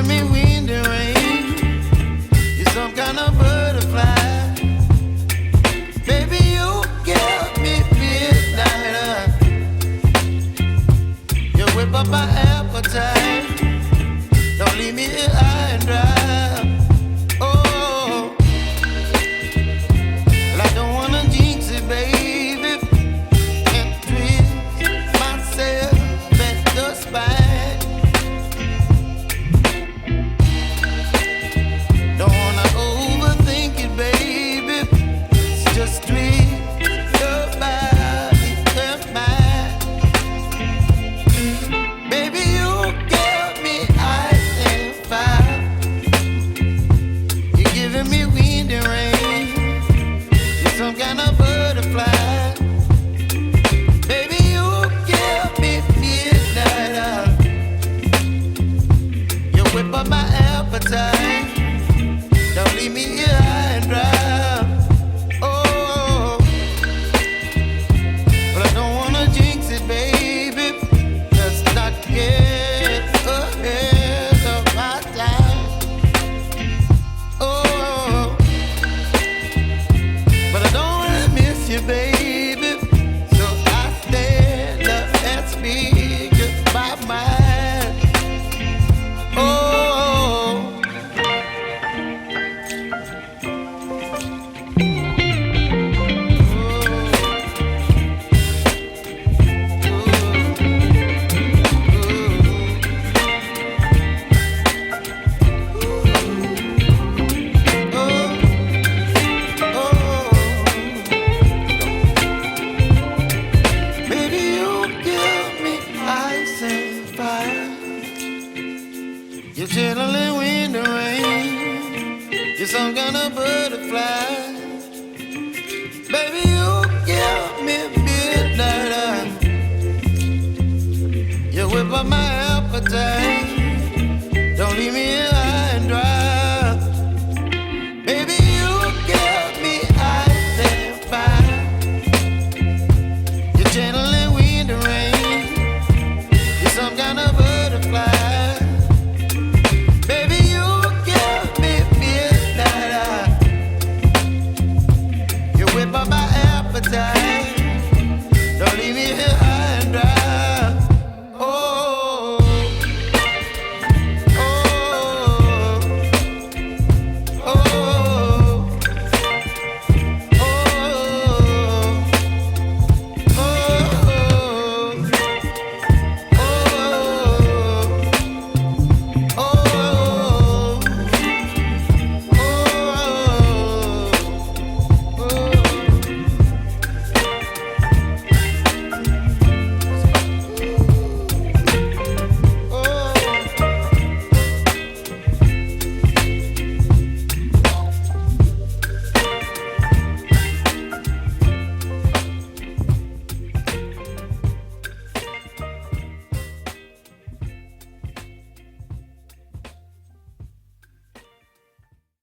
giving me wind and rain. You're some kind of butterfly. Baby, you give me midnight. You whip up my appetite. Don't leave me here high and dry. Oh, well, I don't wanna jinx it, baby, and twist myself at the spine. Don't wanna overthink it, baby. It's just twist your body and mine. Baby, you give me ice and fire. You're giving me wind and rain. You're some kind of butterfly. Baby, you give me midnight. You whip up my appetite. Don't leave me here high and dry. Oh, but I don't wanna jinx it, baby. Let's not get ahead of my time. Oh, but I don't wanna miss you, baby. So I stand up and speak my mind. Oh. Baby, you give me ice and fire. You're chilling wind and rain. You're some kind of butterfly. Baby, you give me midnight. You whip up my appetite. Don't leave me